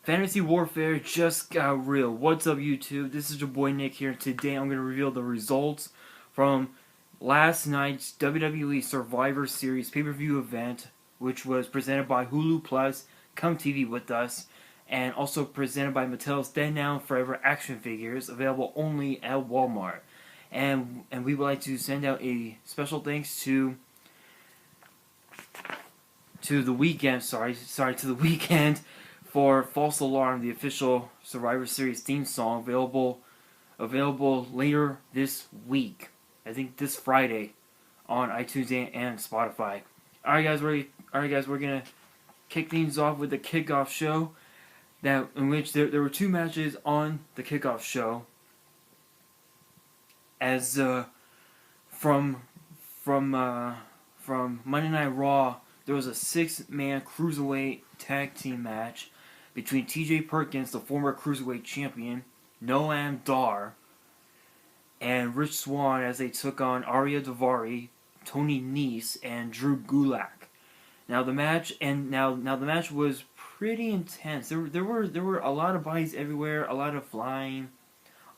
Fantasy Warfare just got real. What's up, YouTube? This is your boy Nick here. Today I'm going to reveal the results from last night's WWE Survivor Series pay-per-view event, which was presented by Hulu Plus, Come TV with us, and also presented by Mattel's Then Now and Forever action figures, available only at Walmart. And we would like to send out a special thanks to the weekend. To the weekend. For False Alarm, the official Survivor Series theme song, available later this week. I think this Friday on iTunes and Spotify. Alright guys, we're gonna kick things off with the kickoff show. In which there were two matches on the kickoff show. As from Monday Night Raw, there was a 6-man Cruiserweight tag team match between T.J. Perkins, the former Cruiserweight champion, Noam Dar, and Rich Swann as they took on Arya Daivari, Tony Nese, and Drew Gulak. Now the match was pretty intense. There were a lot of bodies everywhere, a lot of flying,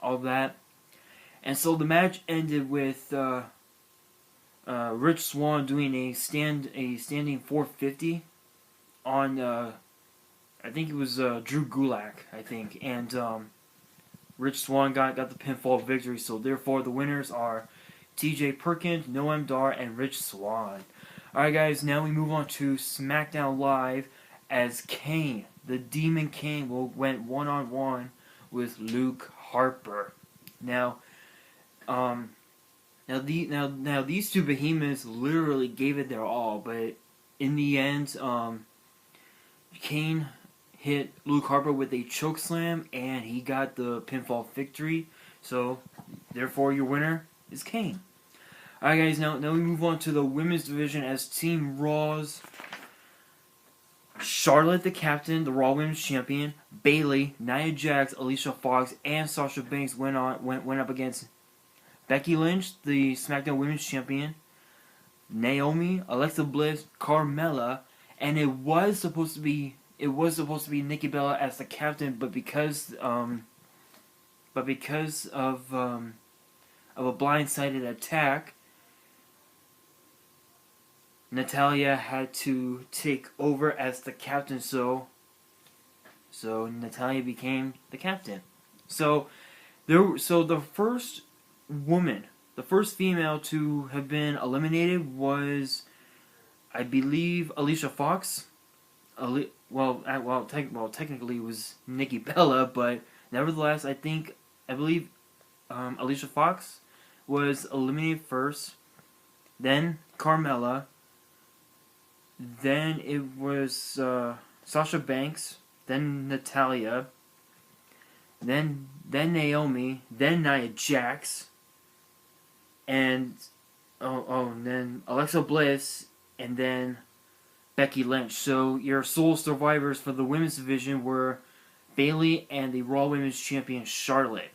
all that, and so the match ended with Rich Swann doing a standing 450 on I think it was Drew Gulak, I think, and Rich Swann got the pinfall victory. So therefore, the winners are T.J. Perkins, Noam Dar, and Rich Swann. All right, guys. Now we move on to SmackDown Live as Kane, the Demon Kane, went one-on-one with Luke Harper. Now these two behemoths literally gave it their all, but in the end, Kane hit Luke Harper with a chokeslam, and he got the pinfall victory. So, therefore, your winner is Kane. Alright guys, now we move on to the women's division as Team Raw's Charlotte the Captain, the Raw Women's Champion, Bayley, Nia Jax, Alicia Fox, and Sasha Banks went up against Becky Lynch, the SmackDown Women's Champion, Naomi, Alexa Bliss, Carmella, and it was supposed to be Nikki Bella as the captain, but because of a blindsided attack, Natalya had to take over as the captain. So Natalya became the captain. So the first woman, the first female to have been eliminated was, I believe, Alicia Fox. Technically it was Nikki Bella, but nevertheless, I believe Alicia Fox was eliminated first, then Carmella, then it was Sasha Banks, then Natalya, then Naomi, then Nia Jax, and then Alexa Bliss, and then Becky Lynch. So your sole survivors for the women's division were Bayley and the Raw Women's Champion Charlotte.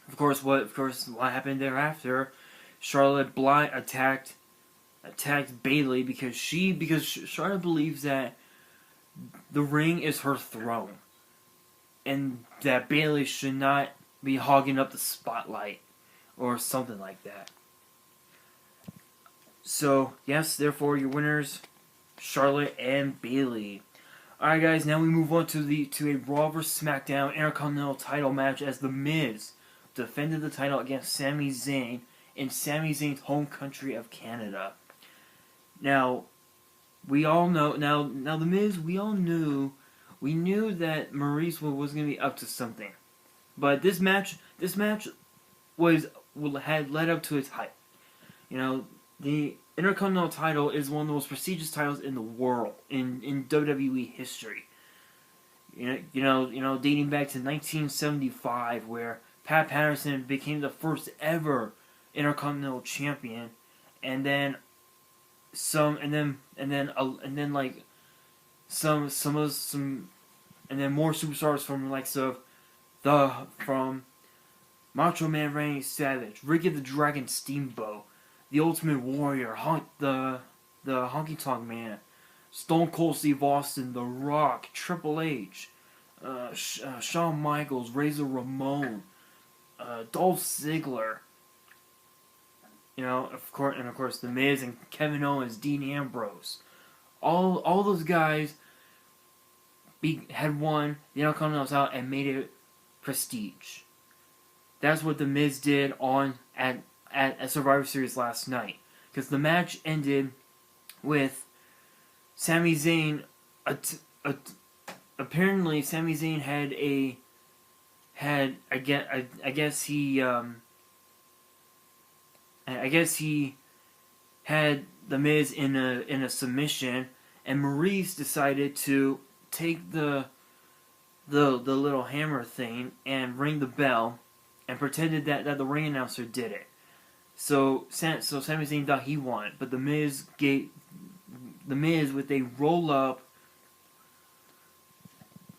Of course, what happened thereafter? Charlotte attacked Bayley because Charlotte believes that the ring is her throne, and that Bayley should not be hogging up the spotlight or something like that. So yes, therefore your winners, Charlotte and Bayley. Alright guys, now we move on to a Raw vs. SmackDown Intercontinental title match as The Miz defended the title against Sami Zayn in Sami Zayn's home country of Canada. Now, we all know, now The Miz, we knew that Maurice was going to be up to something. But this match had led up to its hype. You know, the Intercontinental title is one of the most prestigious titles in the world, in WWE history. You know, dating back to 1975, where Pat Patterson became the first ever Intercontinental Champion, and then more superstars from Macho Man Randy Savage, Ricky the Dragon Steamboat, the Ultimate Warrior, the Honky Tonk Man, Stone Cold Steve Austin, The Rock, Triple H, Shawn Michaels, Razor Ramon, Dolph Ziggler. Of course, The Miz and Kevin Owens, Dean Ambrose. All those guys had won the Intercontinental title and made it prestige. That's what The Miz did at Survivor Series last night. Because the match ended with Sami Zayn. Apparently, Sami Zayn I guess he had The Miz in a submission, and Maurice decided to take the little hammer thing and ring the bell, and pretended that the ring announcer did it. So Sami Zayn thought he won, but The Miz with a roll up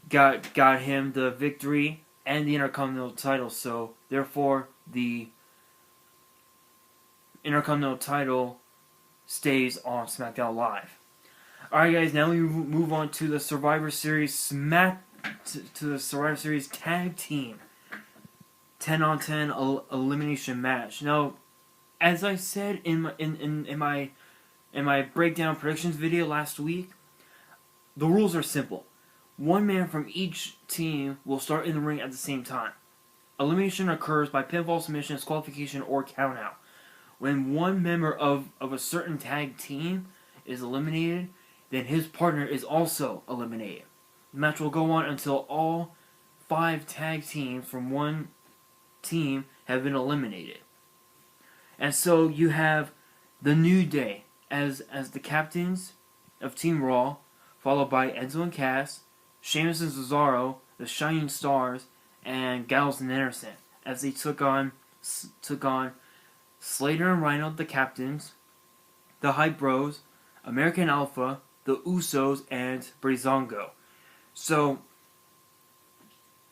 got him the victory and the Intercontinental title. So therefore, the Intercontinental title stays on SmackDown Live. Alright guys, now we move on to the Survivor Series to the Survivor Series Tag Team 10-on-10 elimination match. Now, as I said in my breakdown predictions video last week, the rules are simple. One man from each team will start in the ring at the same time. Elimination occurs by pinfall, submission, disqualification, or countout. When one member of a certain tag team is eliminated, then his partner is also eliminated. The match will go on until all 5 tag teams from one team have been eliminated. And so you have the New Day as the captains of Team Raw, followed by Enzo and Cass, Sheamus and Cesaro, the Shining Stars, and Gallows and Anderson, as they took on Slater and Rhino, the captains, the Hype Bros, American Alpha, the Usos, and Breezango. So,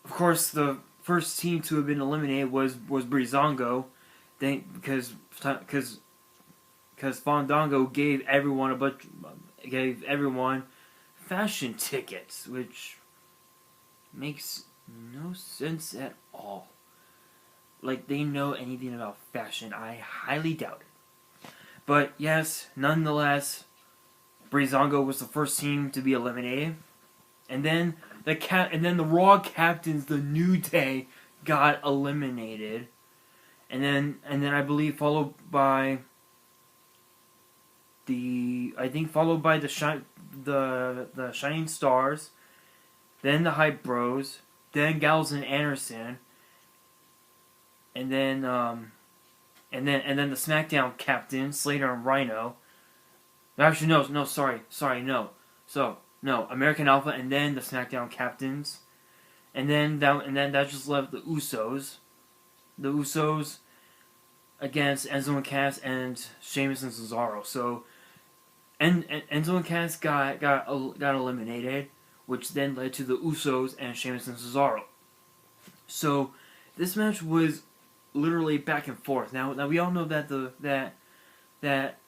of course, the first team to have been eliminated was Breezango, because Fandango gave everyone fashion tickets, which makes no sense at all. Like they know anything about fashion. I highly doubt it. But yes, nonetheless, Breezango was the first team to be eliminated, and then the Raw captains, the New Day, got eliminated, and then I believe followed by the Shining Stars, then the Hype Bros, then Gallows and Anderson, and then the SmackDown captain, Slater and Rhino. Actually, no, sorry, no. So no, American Alpha, and then the SmackDown captains, and then that just left the Usos. The Usos against Enzo and Cass and Sheamus and Cesaro. So, Enzo and Cass got eliminated, which then led to the Usos and Sheamus and Cesaro. So, this match was literally back and forth. Now we all know that the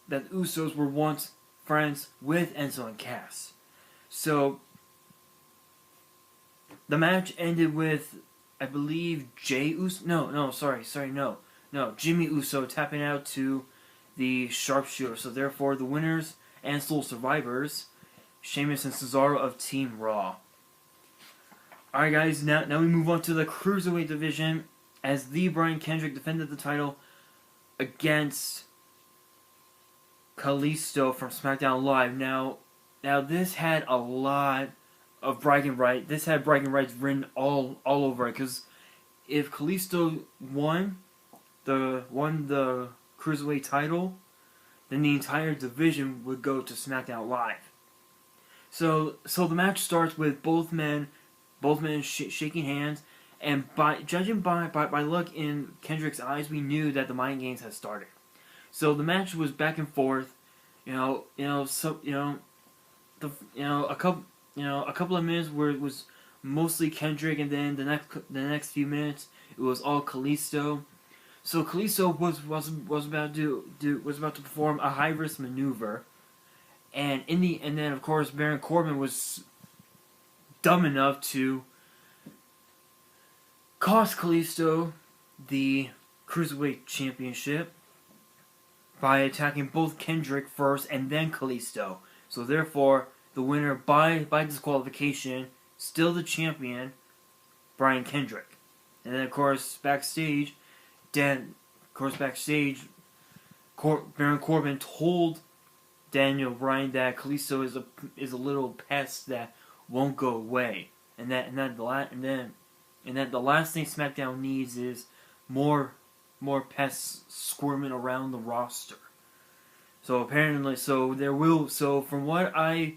Usos were once friends with Enzo and Cass. So, the match ended with, I believe, Jimmy Uso tapping out to the Sharpshooter. So therefore, the winners and sole survivors, Sheamus and Cesaro of Team Raw. Alright guys, now we move on to the Cruiserweight division, as the Brian Kendrick defended the title against Kalisto from SmackDown Live. Now this had a lot of bragging rights. This had bragging rights written all over it, because if Kalisto won the Cruiserweight title, then the entire division would go to SmackDown Live. So the match starts with both men shaking hands, and judging by look in Kendrick's eyes, we knew that the mind games had started. So the match was back and forth, a couple of minutes where it was mostly Kendrick, and then the next few minutes it was all Kalisto. So Kalisto was about to perform a high risk maneuver, and then of course Baron Corbin was dumb enough to cost Kalisto the Cruiserweight Championship by attacking both Kendrick first and then Kalisto. So therefore, the winner by disqualification, still the champion, Brian Kendrick. And then of course backstage, Baron Corbin told Daniel Bryan that Kalisto is a little pest that won't go away, and that the last thing SmackDown needs is more pests squirming around the roster. So apparently, from what I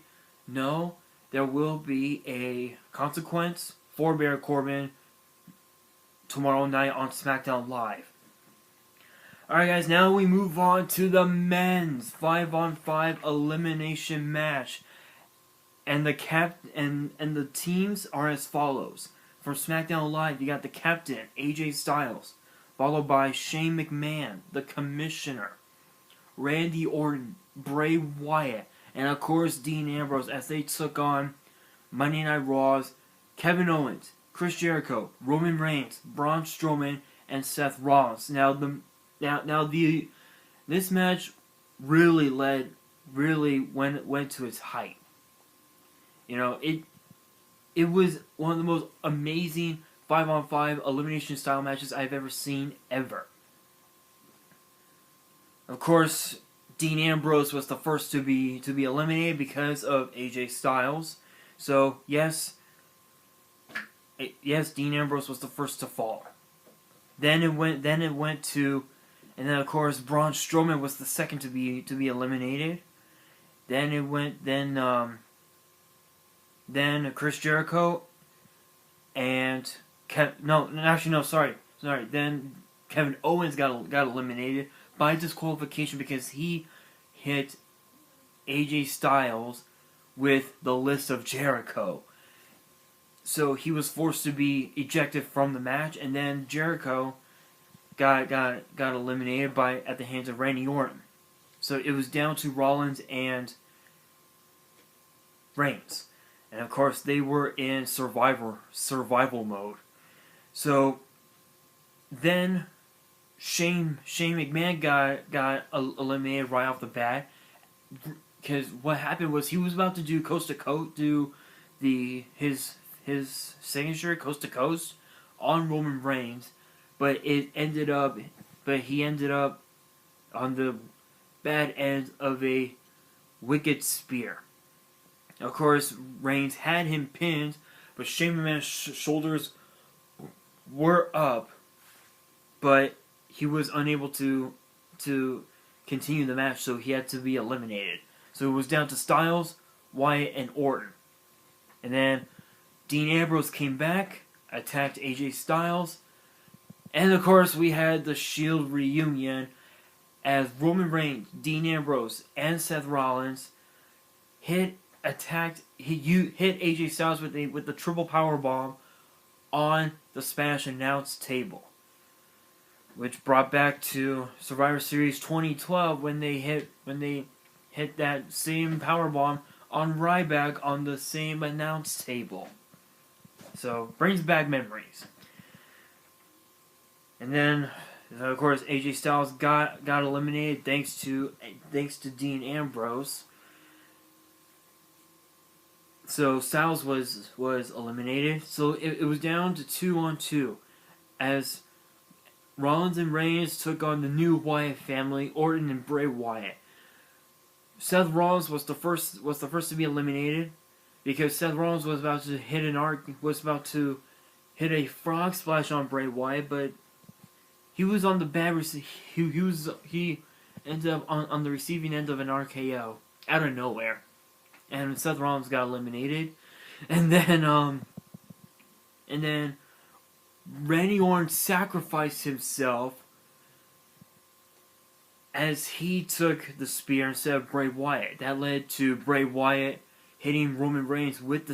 know, there will be a consequence for Baron Corbin tomorrow night on SmackDown Live. Alright guys, now we move on to the men's 5-on-5 elimination match. And the teams are as follows. For SmackDown Live, you got the captain, AJ Styles, followed by Shane McMahon, the commissioner, Randy Orton, Bray Wyatt, and of course Dean Ambrose as they took on Monday Night Raw's Kevin Owens, Chris Jericho, Roman Reigns, Braun Strowman, and Seth Rollins. This match really went to its height. You know, it was one of the most amazing 5-on-5 elimination style matches I've ever seen ever. Of course, Dean Ambrose was the first to be eliminated because of AJ Styles. So yes, Dean Ambrose was the first to fall. Then of course Braun Strowman was the second to be eliminated. Then Chris Jericho and Then Kevin Owens got eliminated by disqualification because he hit AJ Styles with the list of Jericho. So he was forced to be ejected from the match, and then Jericho got eliminated at the hands of Randy Orton. So it was down to Rollins and Reigns. And of course they were in survival mode. So then Shane McMahon got eliminated right off the bat, because what happened was he was about to do coast to coast, his signature coast to coast on Roman Reigns, but he ended up on the bad end of a wicked spear. Of course, Reigns had him pinned, but Shane McMahon's shoulders were up, but he was unable to continue the match, so he had to be eliminated. So it was down to Styles, Wyatt, and Orton. And then Dean Ambrose came back, attacked AJ Styles, and of course we had the Shield reunion as Roman Reigns, Dean Ambrose, and Seth Rollins hit AJ Styles with the triple power bomb on the Spanish announce table, which brought back to Survivor Series 2012 when they hit that same power bomb on Ryback on the same announce table. So brings back memories. And then of course AJ Styles got eliminated thanks to Dean Ambrose. So Styles was eliminated. So it was down to 2-on-2 as Rollins and Reigns took on the new Wyatt family, Orton and Bray Wyatt. Seth Rollins was the first to be eliminated because Seth Rollins was about to hit a frog splash on Bray Wyatt, but he was on the bad he ended up on the receiving end of an RKO out of nowhere. And Seth Rollins got eliminated. And then Randy Orton sacrificed himself as he took the spear instead of Bray Wyatt. That led to Bray Wyatt hitting Roman Reigns with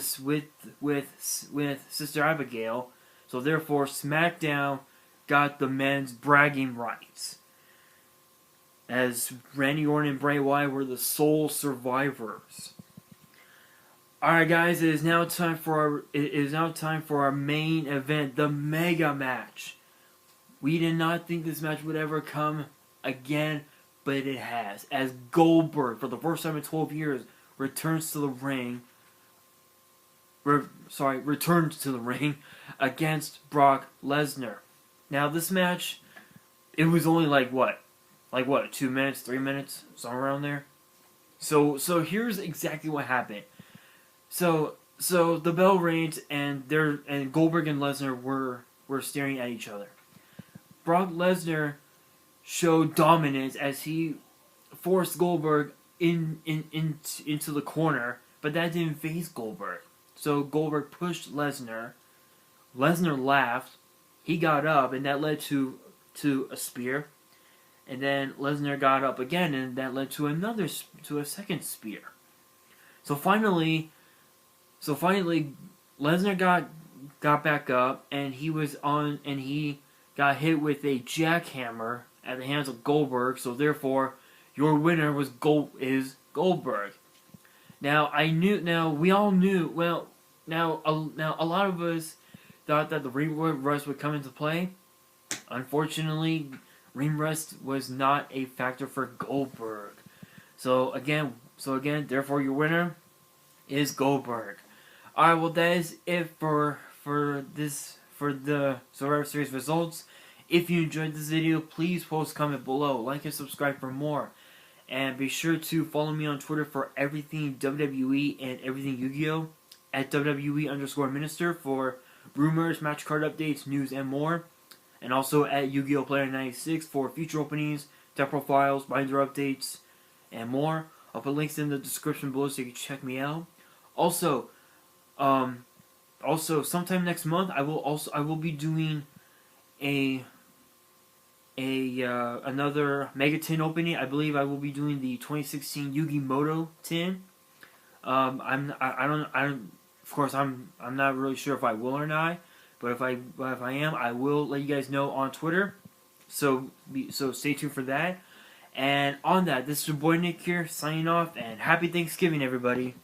Sister Abigail. So therefore SmackDown got the men's bragging rights, as Randy Orton and Bray Wyatt were the sole survivors. Alright guys, it is now time for our main event, the mega match. We did not think this match would ever come again, but it has. As Goldberg, for the first time in 12 years, returns to the ring. Returns to the ring against Brock Lesnar. Now this match, it was only like what? 2 minutes, 3 minutes, somewhere around there. So here's exactly what happened. So the bell rings and Goldberg and Lesnar were staring at each other. Brock Lesnar showed dominance as he forced Goldberg into the corner, but that didn't faze Goldberg. So Goldberg pushed Lesnar. Lesnar laughed. He got up, and that led to a spear. And then Lesnar got up again, and that led to a second spear. So finally, Lesnar got back up, and he got hit with a jackhammer at the hands of Goldberg. So therefore, your winner is Goldberg. Now we all knew. Well, now a lot of us thought that the ring rust would come into play. Unfortunately, ring rust was not a factor for Goldberg. So again, therefore your winner is Goldberg. Alright, well that is it for the Survivor Series results. If you enjoyed this video, please post, comment below, like and subscribe for more. And be sure to follow me on Twitter for everything WWE and everything Yu-Gi-Oh! At WWE_Minister for rumors, match card updates, news, and more. And also at Yu-Gi-Oh! Player 96 for future openings, deck profiles, binder updates, and more. I'll put links in the description below so you can check me out. Also, sometime next month I will be doing another Mega Tin opening. I believe I will be doing the 2016 Yu-Gi Moto tin. Of course, I'm not really sure if I will or not. But if I am, I will let you guys know on Twitter. So stay tuned for that. And on that, this is your boy Nick here, signing off, and happy Thanksgiving, everybody.